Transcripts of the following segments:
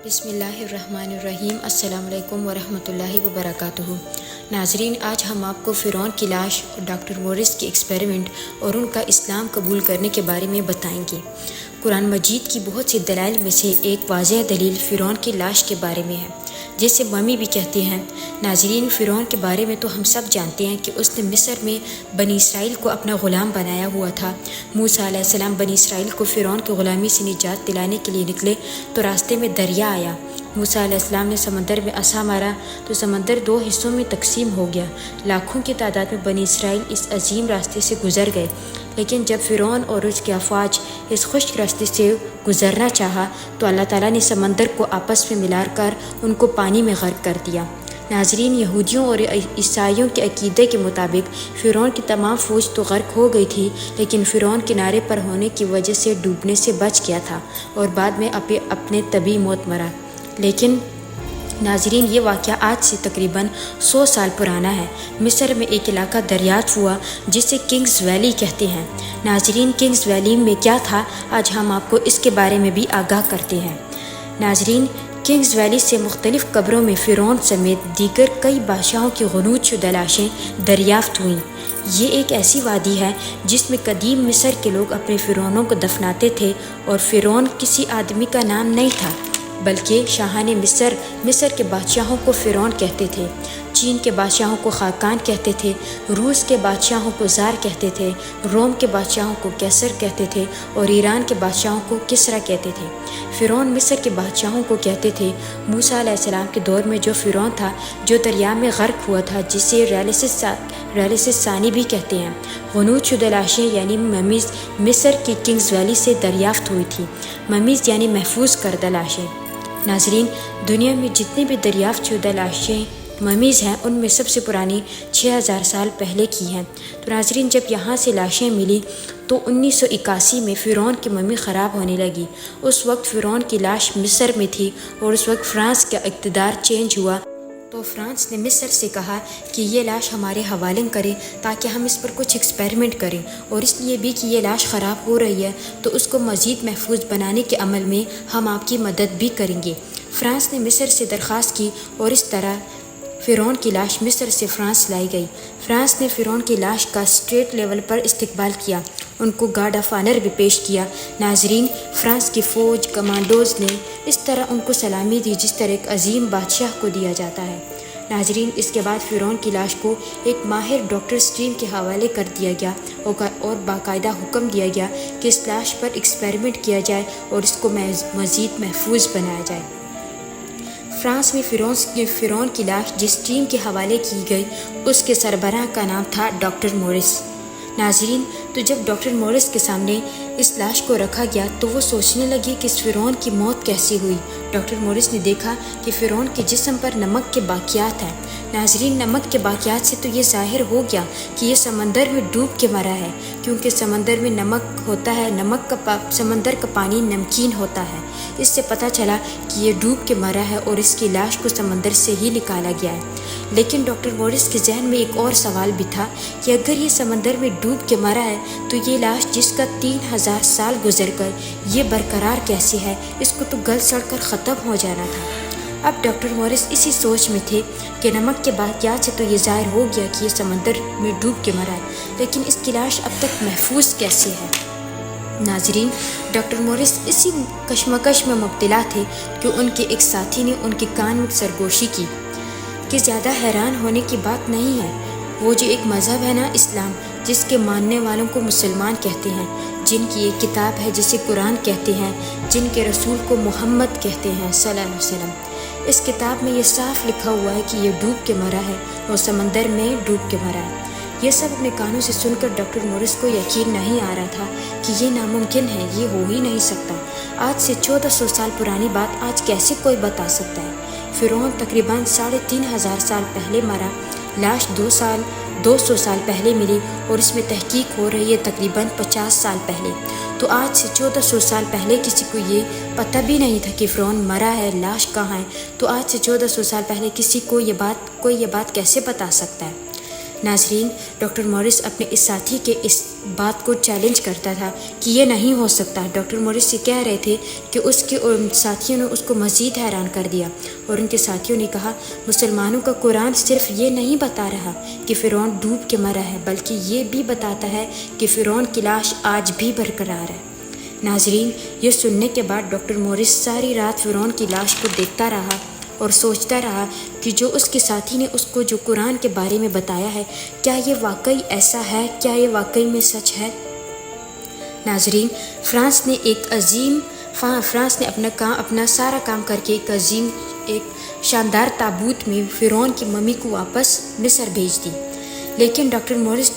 بسم اللہ الرحمن الرحیم۔ السلام علیکم ورحمۃ اللہ وبرکاتہ۔ ناظرین، آج ہم آپ کو فرعون کی لاش اور ڈاکٹر مورس کی ایکسپیریمنٹ اور ان کا اسلام قبول کرنے کے بارے میں بتائیں گے۔ قرآن مجید کی بہت سی دلائل میں سے ایک واضح دلیل فرعون کی لاش کے بارے میں ہے، جسے ممی بھی کہتے ہیں۔ ناظرین، فرعون کے بارے میں تو ہم سب جانتے ہیں کہ اس نے مصر میں بنی اسرائیل کو اپنا غلام بنایا ہوا تھا۔ موسیٰ علیہ السلام بنی اسرائیل کو فرعون کی غلامی سے نجات دلانے کے لیے نکلے تو راستے میں دریا آیا۔ موسیٰ علیہ السلام نے سمندر میں عصا مارا تو سمندر 2 حصوں میں تقسیم ہو گیا۔ لاکھوں کی تعداد میں بنی اسرائیل اس عظیم راستے سے گزر گئے، لیکن جب فرعون اور اس کی افواج اس خشک راستے سے گزرنا چاہا تو اللہ تعالیٰ نے سمندر کو آپس میں ملا کر ان کو پانی میں غرق کر دیا۔ ناظرین، یہودیوں اور عیسائیوں کے عقیدے کے مطابق فرعون کی تمام فوج تو غرق ہو گئی تھی، لیکن فرعون کنارے پر ہونے کی وجہ سے ڈوبنے سے بچ گیا تھا اور بعد میں اپنے طبعی موت مرا۔ لیکن ناظرین، یہ واقعہ آج سے تقریباً 100 سال پرانا ہے۔ مصر میں ایک علاقہ دریافت ہوا جسے کنگز ویلی کہتے ہیں۔ ناظرین، کنگز ویلی میں کیا تھا، آج ہم آپ کو اس کے بارے میں بھی آگاہ کرتے ہیں۔ ناظرین، کنگز ویلی سے مختلف قبروں میں فرعون سمیت دیگر کئی بادشاہوں کی غنود شدہ لاشیں دریافت ہوئیں۔ یہ ایک ایسی وادی ہے جس میں قدیم مصر کے لوگ اپنے فرعونوں کو دفناتے تھے، اور فرعون کسی آدمی کا نام نہیں تھا بلکہ شاہان مصر کے بادشاہوں کو فرعون کہتے تھے۔ چین کے بادشاہوں کو خاقان کہتے تھے، روس کے بادشاہوں کو زار کہتے تھے، روم کے بادشاہوں کو کیسر کہتے تھے اور ایران کے بادشاہوں کو کسرا کہتے تھے۔ فرعون مصر کے بادشاہوں کو کہتے تھے۔ موسیٰ علیہ السلام کے دور میں جو فرعون تھا جو دریا میں غرق ہوا تھا، جسے ریلسس ثانی بھی کہتے ہیں، غنود شدہ لاشیں یعنی ممیز مصر کی کنگز ویلی سے دریافت ہوئی تھی۔ ممیز یعنی محفوظ کردہ لاشیں۔ ناظرین، دنیا میں جتنی بھی دریافت شدہ لاشیں ممیز ہیں، ان میں سب سے پرانی 6000 سال پہلے کی ہیں۔ تو ناظرین، جب یہاں سے لاشیں ملی تو 1981 میں فرعون کی ممی خراب ہونے لگی۔ اس وقت فرعون کی لاش مصر میں تھی اور اس وقت فرانس کا اقتدار چینج ہوا تو فرانس نے مصر سے کہا کہ یہ لاش ہمارے حوالے کریں تاکہ ہم اس پر کچھ ایکسپیریمنٹ کریں، اور اس لیے بھی کہ یہ لاش خراب ہو رہی ہے تو اس کو مزید محفوظ بنانے کے عمل میں ہم آپ کی مدد بھی کریں گے۔ فرانس نے مصر سے درخواست کی اور اس طرح فرعون کی لاش مصر سے فرانس لائی گئی۔ فرانس نے فرعون کی لاش کا اسٹیٹ لیول پر استقبال کیا، ان کو گارڈ آف آنر بھی پیش کیا۔ ناظرین، فرانس کی فوج کمانڈوز نے اس طرح ان کو سلامی دی جس طرح ایک عظیم بادشاہ کو دیا جاتا ہے۔ ناظرین، اس کے بعد فرعون کی لاش کو ایک ماہر ڈاکٹر اسٹریم کے حوالے کر دیا گیا اور باقاعدہ حکم دیا گیا کہ اس لاش پر ایکسپیریمنٹ کیا جائے اور اس کو مزید محفوظ بنایا جائے۔ فرانس میں فرعون کی لاش جس ٹیم کے حوالے کی گئی، اس کے سربراہ کا نام تھا ڈاکٹر مورس۔ ناظرین، تو جب ڈاکٹر مورس کے سامنے اس لاش کو رکھا گیا تو وہ سوچنے لگے کہ اس فرعون کی موت کیسی ہوئی۔ ڈاکٹر مورس نے دیکھا کہ فرعون کے جسم پر نمک کے باقیات ہیں۔ ناظرین، نمک کے باقیات سے تو یہ ظاہر ہو گیا کہ یہ سمندر میں ڈوب کے مرا ہے، کیونکہ سمندر میں نمک ہوتا ہے، سمندر کا پانی نمکین ہوتا ہے۔ اس سے پتہ چلا کہ یہ ڈوب کے مرا ہے اور اس کی لاش کو سمندر سے ہی نکالا گیا ہے۔ لیکن ڈاکٹر مورس کے ذہن میں ایک اور سوال بھی تھا کہ اگر یہ سمندر میں ڈوب کے مرا ہے تو یہ لاش جس کا 3000 سال گزر گئے یہ برقرار کیسے ہے؟ اس کو تو گل سڑ کر ختم ہو جانا تھا۔ اب ڈاکٹر مورس اسی سوچ میں تھے کہ نمک کے باقیات سے تو یہ ظاہر ہو گیا کہ یہ سمندر میں ڈوب کے مرا ہے، لیکن اس کی لاش اب تک محفوظ کیسے ہے؟ ناظرین، ڈاکٹر مورس اسی کشمکش میں مبتلا تھے کہ ان کے ایک ساتھی نے ان کے کان میں سرگوشی کی کہ زیادہ حیران ہونے کی بات نہیں ہے، وہ جو ایک مذہب ہے نا اسلام، جس کے ماننے والوں کو مسلمان کہتے ہیں، جن کی ایک کتاب ہے جسے قرآن کہتے ہیں، جن کے رسول کو محمد کہتے ہیں صلی اللہ علیہ وسلم، اس کتاب میں یہ صاف لکھا ہوا ہے کہ یہ ڈوب کے مرا ہے اور سمندر میں ڈوب کے مرا ہے۔ یہ سب اپنے کانوں سے سن کر ڈاکٹر مورس کو یقین نہیں آ رہا تھا کہ یہ ناممکن ہے، یہ ہو ہی نہیں سکتا۔ آج سے 1400 سال پرانی بات آج کیسے کوئی بتا سکتا ہے؟ فرعون تقریباً 3500 سال پہلے مرا، لاش 200 سال پہلے ملی اور اس میں تحقیق ہو رہی ہے تقریباً 50 سال پہلے۔ تو آج سے 1400 سال پہلے کسی کو یہ پتہ بھی نہیں تھا کہ فرعون مرا ہے، لاش کہاں ہے، تو آج سے 1400 سال پہلے کسی کو یہ بات کیسے بتا سکتا ہے؟ ناظرین، ڈاکٹر مورس اپنے اس ساتھی کے اس بات کو چیلنج کرتا تھا کہ یہ نہیں ہو سکتا۔ ڈاکٹر مورس یہ کہہ رہے تھے کہ اس کے ساتھیوں نے اس کو مزید حیران کر دیا، اور ان کے ساتھیوں نے کہا مسلمانوں کا قرآن صرف یہ نہیں بتا رہا کہ فرعون ڈوب کے مرا ہے، بلکہ یہ بھی بتاتا ہے کہ فرعون کی لاش آج بھی برقرار ہے۔ ناظرین، یہ سننے کے بعد ڈاکٹر مورس ساری رات فرعون کی لاش کو دیکھتا رہا اور سوچتا رہا کہ جو اس کے ساتھی نے اس کو جو قرآن کے بارے میں بتایا ہے، کیا یہ واقعی ایسا ہے؟ کیا یہ واقعی میں سچ ہے؟ ناظرین، فرانس نے اپنا سارا کام کر کے ایک شاندار تابوت میں فرعون کی ممی کو واپس مصر بھیج دی، لیکن ڈاکٹر مورس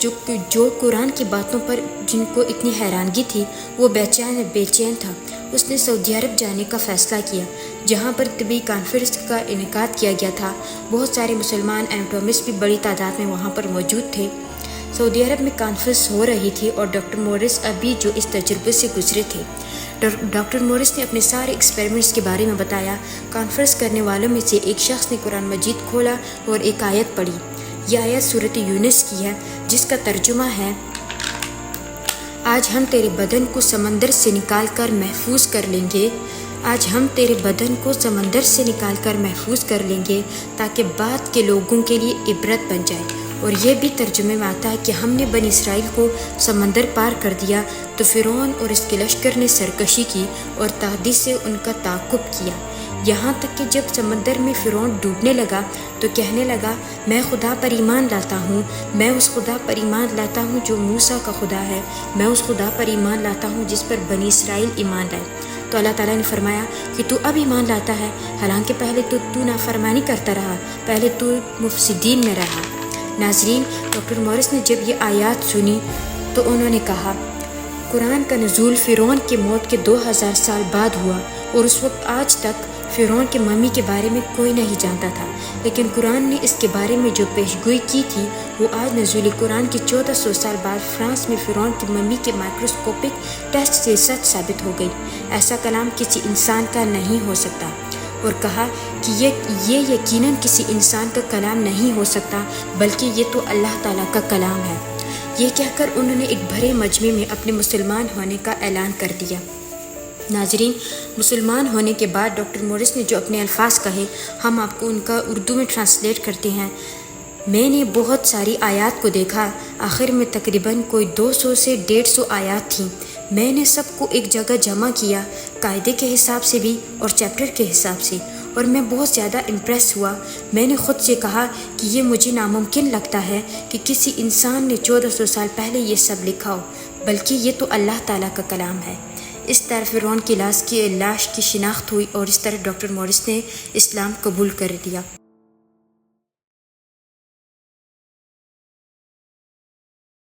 جو قرآن کی باتوں پر جن کو اتنی حیرانگی تھی، وہ بے چین تھا۔ اس نے سعودی عرب جانے کا فیصلہ کیا، جہاں پر طبی کانفرنس کا انعقاد کیا گیا تھا۔ بہت سارے مسلمان ایناٹومسٹ بھی بڑی تعداد میں وہاں پر موجود تھے۔ سعودی عرب میں کانفرنس ہو رہی تھی اور ڈاکٹر مورس ابھی جو اس تجربے سے گزرے تھے۔ ڈاکٹر مورس نے اپنے سارے ایکسپیریمنٹس کے بارے میں بتایا۔ کانفرنس کرنے والوں میں سے ایک شخص نے قرآن مجید کھولا اور ایک آیت پڑھی۔ یہ آیت سورۃ یونس کی ہے، جس کا ترجمہ ہے، آج ہم تیرے بدن کو سمندر سے نکال کر محفوظ کر لیں گے، آج ہم تیرے بدن کو سمندر سے نکال کر محفوظ کر لیں گے تاکہ بعد کے لوگوں کے لیے عبرت بن جائے۔ اور یہ بھی ترجمے میں آتا ہے کہ ہم نے بنی اسرائیل کو سمندر پار کر دیا تو فرعون اور اس کے لشکر نے سرکشی کی اور تعدی سے ان کا تعاقب کیا، یہاں تک کہ جب سمندر میں فرعون ڈوبنے لگا تو کہنے لگا، میں خدا پر ایمان لاتا ہوں، میں اس خدا پر ایمان لاتا ہوں جو موسیٰ کا خدا ہے، میں اس خدا پر ایمان لاتا ہوں جس پر بنی اسرائیل ایمان لائے۔ تو اللہ تعالیٰ نے فرمایا کہ تو اب ایمان لاتا ہے، حالانکہ پہلے تو نافرمانی کرتا رہا، پہلے تو مفسدین میں رہا۔ ناظرین، ڈاکٹر مورس نے جب یہ آیات سنی تو انہوں نے کہا، قرآن کا نزول فرعون کی موت کے 2000 سال بعد ہوا، اور اس وقت آج تک فرعون کے ممی کے بارے میں کوئی نہیں جانتا تھا، لیکن قرآن نے اس کے بارے میں جو پیشگوئی کی تھی وہ آج نزول قرآن کے 1400 سال بعد فرانس میں فرعون کی ممی کے مائکروسکوپک ٹیسٹ سے سچ ثابت ہو گئی۔ ایسا کلام کسی انسان کا نہیں ہو سکتا، اور کہا کہ یہ یقیناً کسی انسان کا کلام نہیں ہو سکتا، بلکہ یہ تو اللہ تعالیٰ کا کلام ہے۔ یہ کہہ کر انہوں نے ایک بھرے مجمع میں اپنے مسلمان ہونے کا اعلان کر دیا۔ ناظرین، مسلمان ہونے کے بعد ڈاکٹر مورس نے جو اپنے الفاظ کہے، ہم آپ کو ان کا اردو میں ٹرانسلیٹ کرتے ہیں۔ میں نے بہت ساری آیات کو دیکھا، آخر میں تقریباً کوئی 200 سے 150 آیات تھیں۔ میں نے سب کو ایک جگہ جمع کیا، قاعدے کے حساب سے بھی اور چیپٹر کے حساب سے، اور میں بہت زیادہ امپریس ہوا۔ میں نے خود سے کہا کہ یہ مجھے ناممکن لگتا ہے کہ کسی انسان نے 1400 سال پہلے یہ سب لکھا ہو، بلکہ یہ تو اللہ تعالیٰ کا کلام ہے۔ اس طرح فرعون کی لاش کی شناخت ہوئی، اور اس طرح ڈاکٹر مورس نے اسلام قبول کر لیا۔